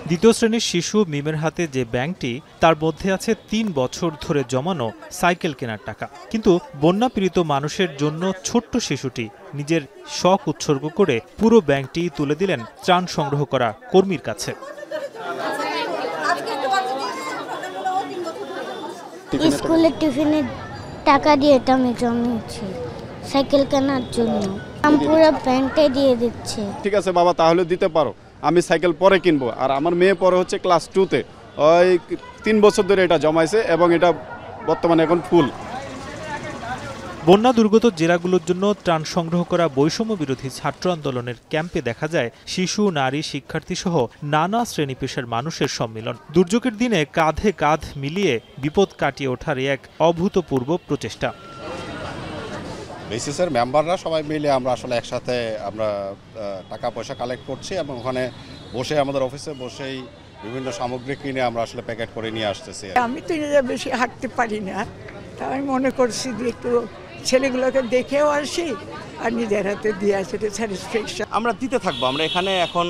দ্বিতীয় শ্রেণীর শিশু মিমের হাতে যে ব্যাংকটি, তার মধ্যে আছে ৩ বছর ধরে জমানো সাইকেল কেনার টাকা। কিন্তু বন্যাপীড়িত মানুষের জন্য ছোট্ট শিশুটি নিজের শখ উৎসর্গ করে পুরো ব্যাংকটি তুলে দিলেন ত্রাণ সংগ্রহ করা কর্মীর কাছে। স্কুলের টিফিনের টাকা দিয়ে এটা আমি জমিয়েছি সাইকেল কেনার জন্য। আমি পুরো ব্যাংকটাই দিয়ে দিচ্ছি। ঠিক আছে বাবা, তাহলে দিতে পারো, আমি সাইকেল পরে কিনবো। আর আমার মেয়ে পরে হচ্ছে ক্লাস 2-তে, ওই 3 বছর ধরে এটা জমাইছে এবং এটা বর্তমানে এখন ফুল। বন্যা দুর্গত জেলাগুলোর জন্য ত্রাণ সংগ্রহ করা বৈষম্য বিরোধী ছাত্র আন্দোলনের ক্যাম্পে দেখা যায় শিশু, নারী, শিক্ষার্থী সহ নানা শ্রেণী পেশার মানুষের সম্মিলন। দুর্যোগের দিনে কাঁধে কাঁধ মিলিয়ে বিপদ কাটিয়ে ওঠার এক অভূতপূর্ব প্রচেষ্টা। বিসিসির মেম্বাররা সবাই মিলে আমরা আসলে একসাথে আমরা টাকা পয়সা কালেক্ট করছি এবং ওখানে বসে আমাদের অফিসে বসেই বিভিন্ন সামগ্রী কিনে আমরা আসলে প্যাকেট করে নিয়ে আসতেছি। আমি তো নিজে বেশি হাঁটতে পারি না, তাই আমি মনে করছি যে একটু ছেলেগুলোকে দেখেও আসি আর নিজের হাতে দিয়ে আসি, স্যাটিসফ্যাকশন। আমরা দিতে থাকবো। আমরা এখানে এখন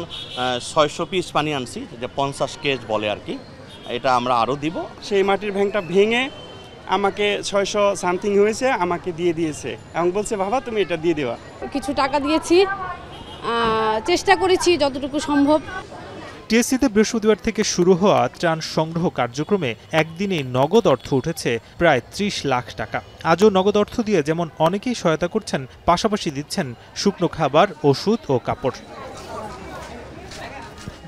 600 পিস পানি আনছি, যে 50 কেজ বলে আর কি, এটা আমরা আরও দিব। সেই মাটির ভ্যাংটা ভেঙে আমাকে 600 সামথিং হয়েছে, আমাকে দিয়ে দিয়েছে এবং বলছে বাবা তুমি এটা দিয়ে দেওয়া। কিছু টাকা দিয়েছি, চেষ্টা করেছি যতটুকু সম্ভব। টিএসসিতে বৃহস্পতিবার থেকে শুরু হওয়া ত্রাণ সংগ্রহ কার্যক্রমে একদিনে নগদ অর্থ উঠেছে প্রায় 30 লাখ টাকা। আজও নগদ অর্থ দিয়ে যেমন অনেকেই সহায়তা করছেন, পাশাপাশি দিচ্ছেন শুকনো খাবার, ওষুধ ও কাপড়।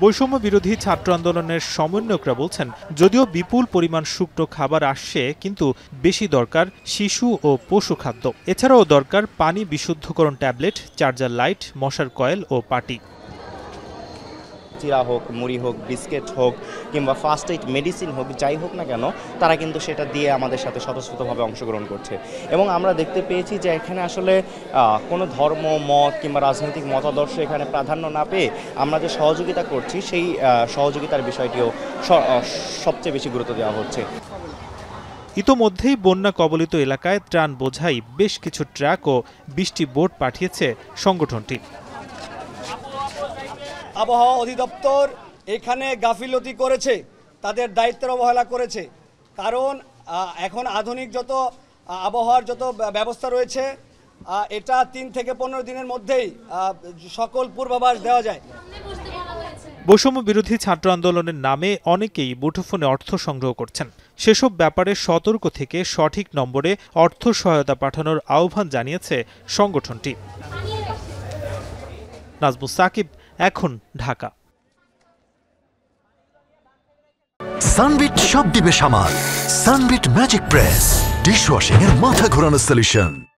বৈষম্য বিরোধী ছাত্র আন্দোলনের সমন্বয়করা বলছেন, যদিও বিপুল পরিমাণ শুকনো খাবার আসছে, কিন্তু বেশি দরকার শিশু ও পশু খাদ্য। এছাড়াও দরকার পানি বিশুদ্ধকরণ ট্যাবলেট, চার্জার লাইট, মশার কয়েল ও পাটি। চিরা হোক, মুড়ি হোক, বিস্কিট হোক কিংবা ফার্স্ট এইড মেডিসিন হোক, যাই হোক না কেন, তারা কিন্তু সেটা দিয়ে আমাদের সাথে স্বতঃস্ফূর্তভাবে অংশগ্রহণ করছে। এবং আমরা দেখতে পেয়েছি যে এখানে আসলে কোনো ধর্ম, মত কিংবা রাজনৈতিক মতাদর্শ এখানে প্রাধান্য না পেয়ে আমরা যে সহযোগিতা করছি, সেই সহযোগিতার বিষয়টিও সবচেয়ে বেশি গুরুত্ব দেওয়া হচ্ছে। ইতোমধ্যেই বন্যা কবলিত এলাকায় ত্রাণ বোঝাই বেশ কিছু ট্রাক ও 20টি বোট পাঠিয়েছে সংগঠনটি। আবহাওয়া অধিদপ্তর এখানে গাফিলতি করেছে, তাদের দায়িত্বের অবহেলা করেছে। কারণ এখন আধুনিক যত আবহাওয়ার যত ব্যবস্থা রয়েছে, এটা 3 থেকে 15 দিনের মধ্যেই সকল পূর্বাভাস দেওয়া যায়। বৈষম্য বিরোধী ছাত্র আন্দোলনের নামে অনেকেই মুঠোফোনে অর্থ সংগ্রহ করছেন। সেসব ব্যাপারে সতর্ক থেকে সঠিক নম্বরে অর্থ সহায়তা পাঠানোর আহ্বান জানিয়েছে সংগঠনটি। নাজমুস সাকিব, এখন, ঢাকা। সানবিট সব দিবে সামাল। সানবিট ম্যাজিক প্রেস ডিশওয়াশিং এর মাথা ঘোরানো সলিউশন।